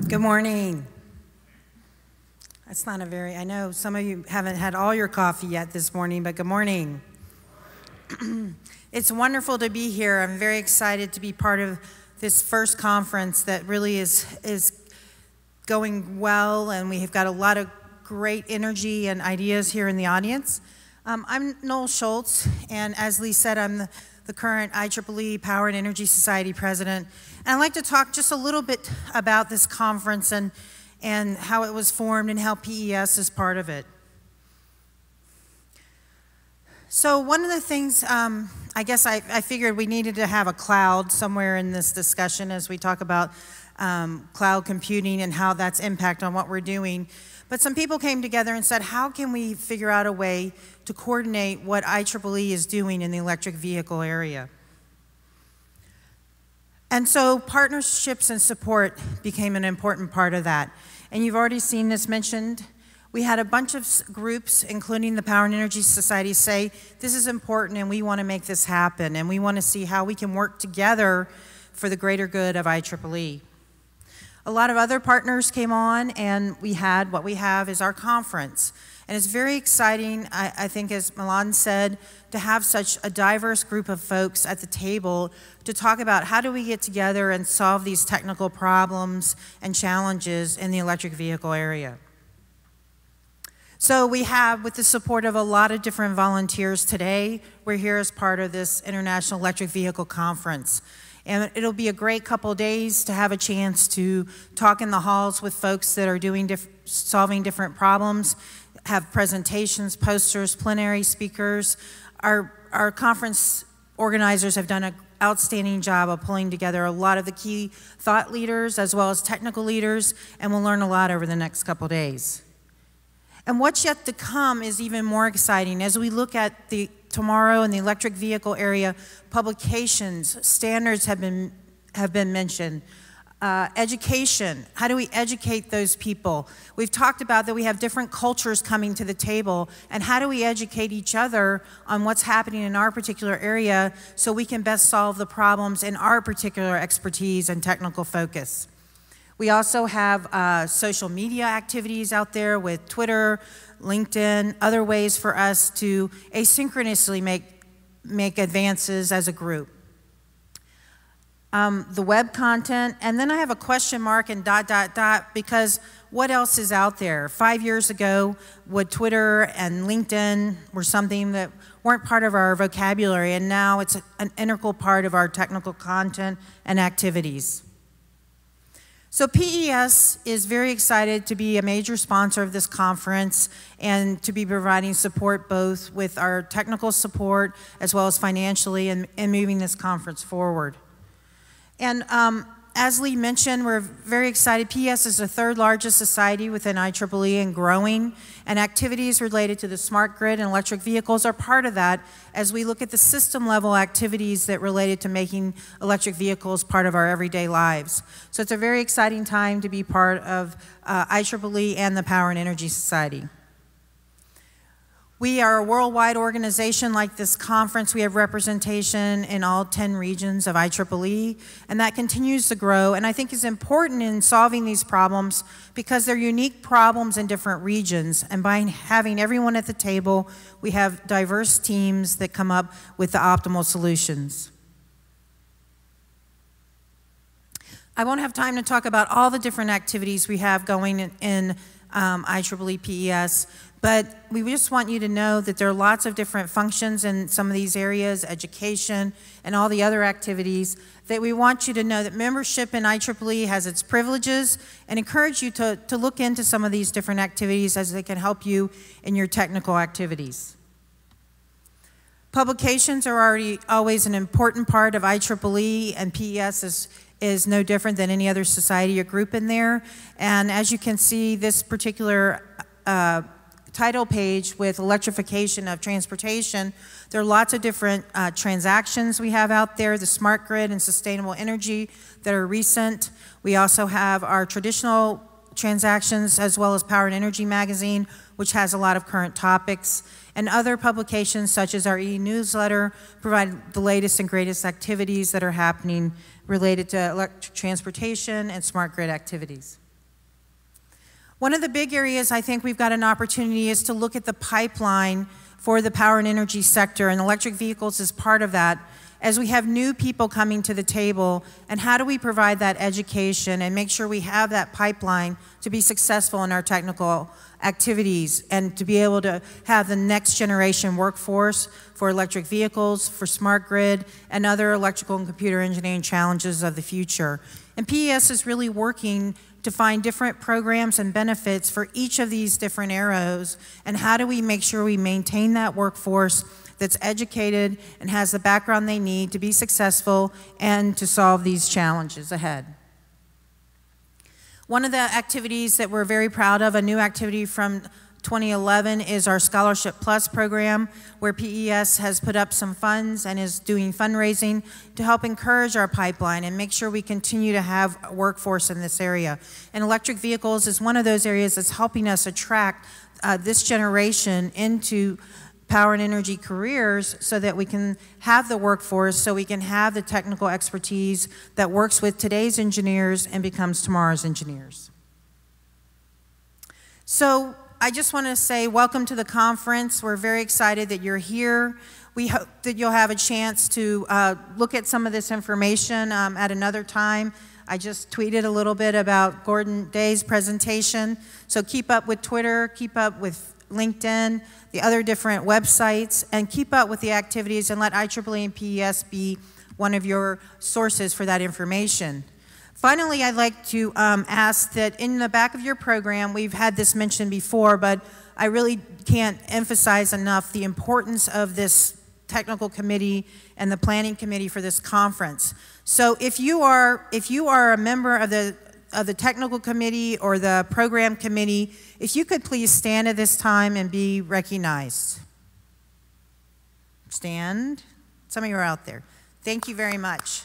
Good morning. That's not a very, I know some of you haven't had all your coffee yet this morning, but good morning. It's wonderful to be here. I'm very excited to be part of this first conference that really is going well, and we have got a lot of great energy and ideas here in the audience. I'm Noel Schulz, and as Lee said, I'm the current IEEE Power and Energy Society president. And I'd like to talk just a little bit about this conference and how it was formed and how PES is part of it. So one of the things, I guess I figured we needed to have a cloud somewhere in this discussion as we talk about cloud computing and how that's impact on what we're doing. But some people came together and said, how can we figure out a way to coordinate what IEEE is doing in the electric vehicle area? And so partnerships and support became an important part of that. And you've already seen this mentioned. We had a bunch of groups, including the Power and Energy Society, say, this is important and we want to make this happen, and we want to see how we can work together for the greater good of IEEE. A lot of other partners came on, and what we have is our conference. And it's very exciting, I think, as Milan said, to have such a diverse group of folks at the table to talk about how do we get together and solve these technical problems and challenges in the electric vehicle area. So we have, with the support of a lot of different volunteers today, we're here as part of this International Electric Vehicle Conference. And it'll be a great couple days to have a chance to talk in the halls with folks that are solving different problems, have presentations, posters, plenary speakers. Our conference organizers have done an outstanding job of pulling together a lot of the key thought leaders as well as technical leaders, and we'll learn a lot over the next couple days. And what's yet to come is even more exciting. As we look at tomorrow in the electric vehicle area, publications, standards have been mentioned. Education, how do we educate those people? We've talked about that we have different cultures coming to the table, and how do we educate each other on what's happening in our particular area so we can best solve the problems in our particular expertise and technical focus. We also have social media activities out there with Twitter, LinkedIn, other ways for us to asynchronously make advances as a group. The web content, and then I have a question mark and ... because what else is out there? 5 years ago, Twitter and LinkedIn were something that weren't part of our vocabulary, and now it's an integral part of our technical content and activities. So PES is very excited to be a major sponsor of this conference and to be providing support both with our technical support as well as financially in moving this conference forward. And as Lee mentioned, we're very excited. PES is the third largest society within IEEE and growing, and activities related to the smart grid and electric vehicles are part of that as we look at the system level activities that related to making electric vehicles part of our everyday lives. So it's a very exciting time to be part of IEEE and the Power and Energy Society. We are a worldwide organization. Like this conference, we have representation in all 10 regions of IEEE, and that continues to grow, and I think is important in solving these problems because they're unique problems in different regions, and by having everyone at the table, we have diverse teams that come up with the optimal solutions. I won't have time to talk about all the different activities we have going in IEEE PES, but we just want you to know that there are lots of different functions in some of these areas, education, and all the other activities, that we want you to know that membership in IEEE has its privileges, and encourage you to look into some of these different activities as they can help you in your technical activities. Publications are always an important part of IEEE, and PES is no different than any other society or group in there. And as you can see, this particular title page with electrification of transportation, there are lots of different transactions we have out there, the smart grid and sustainable energy that are recent. We also have our traditional transactions as well as Power and Energy magazine, which has a lot of current topics, and other publications such as our e-newsletter provide the latest and greatest activities that are happening related to electric transportation and smart grid activities. One of the big areas I think we've got an opportunity is to look at the pipeline for the power and energy sector, and electric vehicles is part of that. As we have new people coming to the table, and how do we provide that education and make sure we have that pipeline to be successful in our technical activities and to be able to have the next generation workforce for electric vehicles, for smart grid, and other electrical and computer engineering challenges of the future. And PES is really working to find different programs and benefits for each of these different arrows, and how do we make sure we maintain that workforce that's educated and has the background they need to be successful and to solve these challenges ahead. One of the activities that we're very proud of, a new activity from 2011, is our Scholarship Plus program, where PES has put up some funds and is doing fundraising to help encourage our pipeline and make sure we continue to have a workforce in this area. And electric vehicles is one of those areas that's helping us attract this generation into power and energy careers so that we can have the workforce, so we can have the technical expertise that works with today's engineers and becomes tomorrow's engineers. So I just want to say welcome to the conference. We're very excited that you're here. We hope that you'll have a chance to look at some of this information at another time. I just tweeted a little bit about Gordon Day's presentation. So keep up with Twitter, keep up with LinkedIn, the other different websites, and keep up with the activities, and let IEEE and PES be one of your sources for that information. Finally, I'd like to ask that in the back of your program, we've had this mentioned before, but I really can't emphasize enough the importance of this technical committee and the planning committee for this conference. So if you are a member of the technical committee or the program committee, if you could please stand at this time and be recognized. Stand. Some of you are out there. Thank you very much.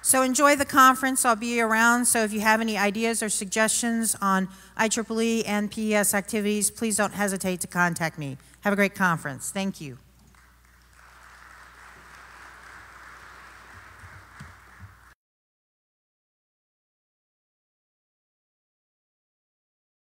So enjoy the conference. I'll be around, so if you have any ideas or suggestions on IEEE and PES activities, please don't hesitate to contact me. Have a great conference. Thank you.